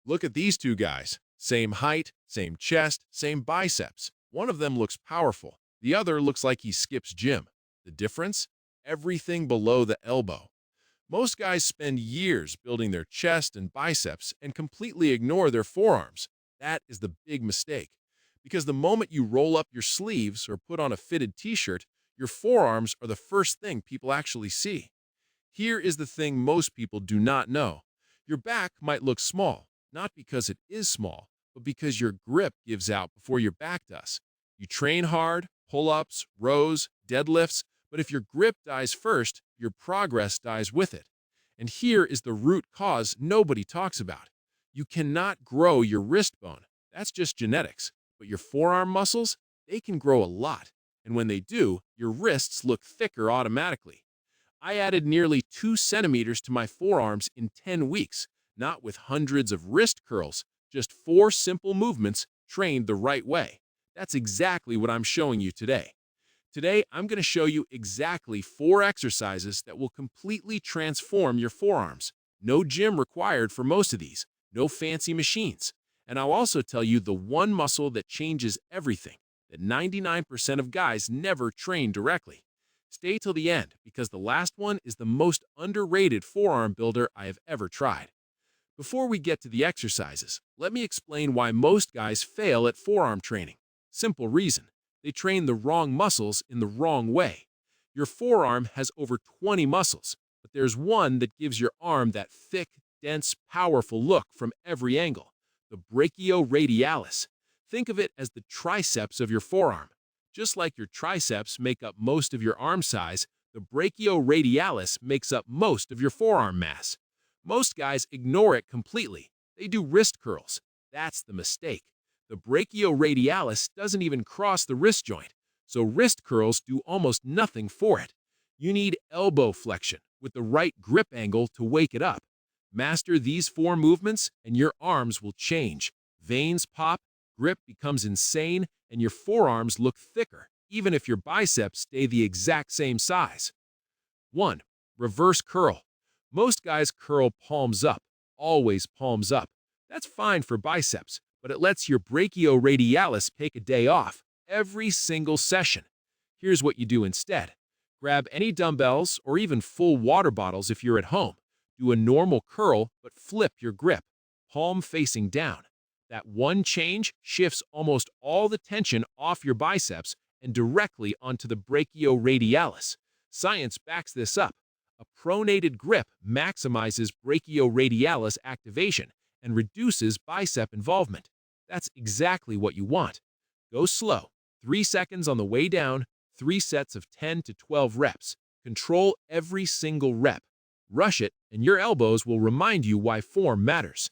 Look at these two guys. Same height, same chest, same biceps. One of them looks powerful. The other looks like he skips gym. The difference? Everything below the elbow. Most guys spend years building their chest and biceps and completely ignore their forearms. That is the big mistake. Because the moment you roll up your sleeves or put on a fitted t-shirt, your forearms are the first thing people actually see. Here is the thing most people do not know. Your back might look small, not because it is small, but because your grip gives out before your back does. You train hard, pull-ups, rows, deadlifts, but if your grip dies first, your progress dies with it. And here is the root cause nobody talks about. You cannot grow your wrist bone. That's just genetics. But your forearm muscles, they can grow a lot. And when they do, your wrists look thicker automatically. I added nearly 2 centimeters to my forearms in 10 weeks, not with hundreds of wrist curls, just 4 simple movements trained the right way. That's exactly what I'm showing you today. Today, I'm going to show you exactly 4 exercises that will completely transform your forearms. No gym required for most of these, no fancy machines. And I'll also tell you the one muscle that changes everything, that 99% of guys never train directly. Stay till the end, because the last one is the most underrated forearm builder I have ever tried. Before we get to the exercises, let me explain why most guys fail at forearm training. Simple reason. They train the wrong muscles in the wrong way. Your forearm has over 20 muscles, but there's one that gives your arm that thick, dense, powerful look from every angle, the brachioradialis. Think of it as the triceps of your forearm. Just like your triceps make up most of your arm size, the brachioradialis makes up most of your forearm mass. Most guys ignore it completely. They do wrist curls. That's the mistake. The brachioradialis doesn't even cross the wrist joint, so wrist curls do almost nothing for it. You need elbow flexion with the right grip angle to wake it up. Master these 4 movements and your arms will change. Veins pop, grip becomes insane, and your forearms look thicker, even if your biceps stay the exact same size. 1. Reverse curl. Most guys curl palms up, always palms up. That's fine for biceps, but it lets your brachioradialis take a day off every single session. Here's what you do instead. Grab any dumbbells or even full water bottles if you're at home. Do a normal curl, but flip your grip, palm facing down. That one change shifts almost all the tension off your biceps and directly onto the brachioradialis. Science backs this up. A pronated grip maximizes brachioradialis activation and reduces bicep involvement. That's exactly what you want. Go slow. 3 seconds on the way down, 3 sets of 10 to 12 reps. Control every single rep. Rush it, and your elbows will remind you why form matters.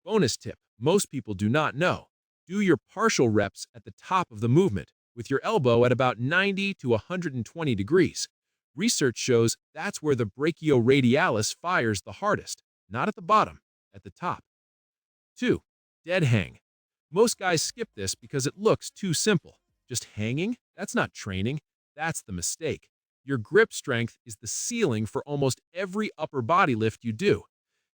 Bonus tip, most people do not know. Do your partial reps at the top of the movement, with your elbow at about 90 to 120 degrees. Research shows that's where the brachioradialis fires the hardest, not at the bottom, at the top. 2. Dead hang. Most guys skip this because it looks too simple. Just hanging? That's not training. That's the mistake. Your grip strength is the ceiling for almost every upper body lift you do.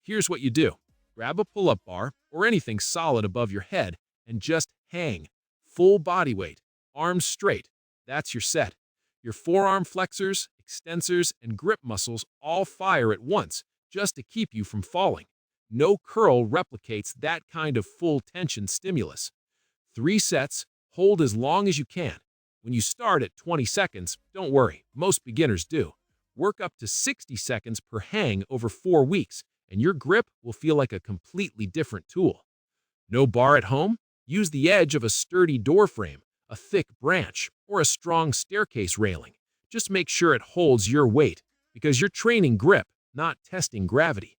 Here's what you do. Grab a pull-up bar or anything solid above your head and just hang. Full body weight, arms straight. That's your set. Your forearm flexors, extensors, and grip muscles all fire at once just to keep you from falling. No curl replicates that kind of full tension stimulus. 3 sets, hold as long as you can. When you start at 20 seconds, don't worry, most beginners do. Work up to 60 seconds per hang over 4 weeks, and your grip will feel like a completely different tool. No bar at home? Use the edge of a sturdy door frame, a thick branch, or a strong staircase railing. Just make sure it holds your weight, because you're training grip, not testing gravity.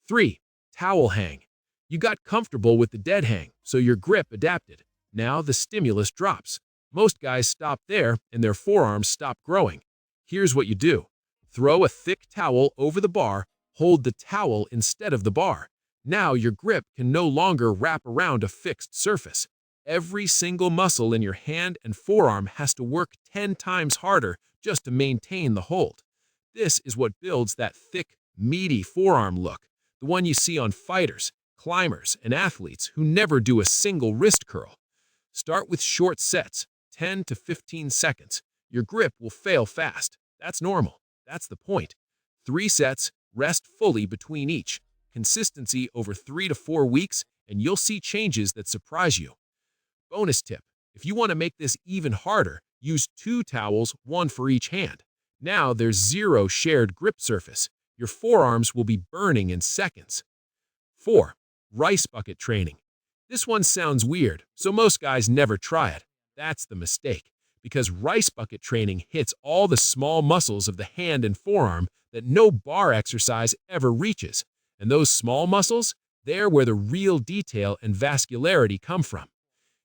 3. Towel hang. You got comfortable with the dead hang, so your grip adapted. Now the stimulus drops. Most guys stop there, and their forearms stop growing. Here's what you do. Throw a thick towel over the bar, hold the towel instead of the bar. Now your grip can no longer wrap around a fixed surface. Every single muscle in your hand and forearm has to work 10 times harder just to maintain the hold. This is what builds that thick, meaty forearm look, the one you see on fighters, climbers, and athletes who never do a single wrist curl. Start with short sets, 10 to 15 seconds. Your grip will fail fast. That's normal. That's the point. 3 sets, rest fully between each. Consistency over 3 to 4 weeks, and you'll see changes that surprise you. Bonus tip: if you want to make this even harder, use 2 towels, one for each hand. Now there's zero shared grip surface. Your forearms will be burning in seconds. 4. Rice bucket training. This one sounds weird, so most guys never try it. That's the mistake, because rice bucket training hits all the small muscles of the hand and forearm that no bar exercise ever reaches. And those small muscles, they're where the real detail and vascularity come from.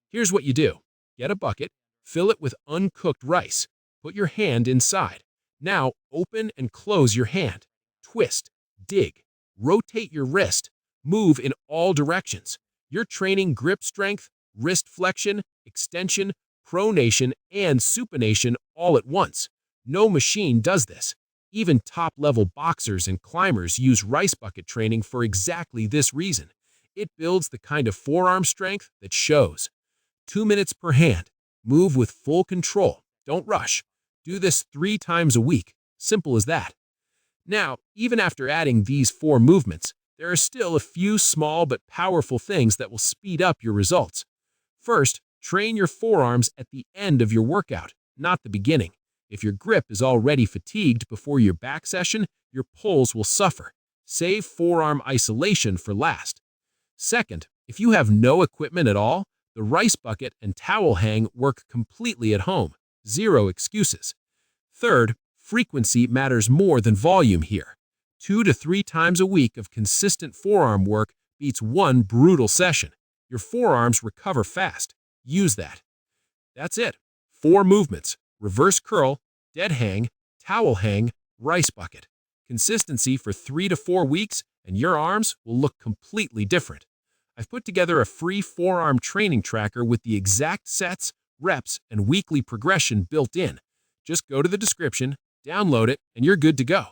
Here's what you do. Get a bucket, fill it with uncooked rice. Put your hand inside. Now open and close your hand. Twist, dig, rotate your wrist, move in all directions. You're training grip strength, wrist flexion, extension, pronation, and supination all at once. No machine does this. Even top-level boxers and climbers use rice bucket training for exactly this reason. It builds the kind of forearm strength that shows. 2 minutes per hand. Move with full control. Don't rush. Do this 3 times a week. Simple as that. Now, even after adding these 4 movements, there are still a few small but powerful things that will speed up your results. First, train your forearms at the end of your workout, not the beginning. If your grip is already fatigued before your back session, your pulls will suffer. Save forearm isolation for last. Second, if you have no equipment at all, the rice bucket and towel hang work completely at home. Zero excuses. Third, frequency matters more than volume here. 2 to 3 times a week of consistent forearm work beats 1 brutal session. Your forearms recover fast. Use that. That's it. 4 movements: reverse curl, dead hang, towel hang, rice bucket. Consistency for 3 to 4 weeks, and your arms will look completely different. I've put together a free forearm training tracker with the exact sets, reps, and weekly progression built in. Just go to the description, download it, and you're good to go.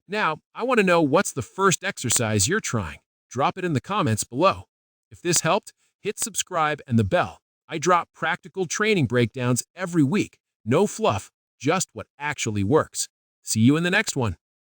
Now, I want to know what's the first exercise you're trying. Drop it in the comments below. If this helped, hit subscribe and the bell. I drop practical training breakdowns every week. No fluff, just what actually works. See you in the next one.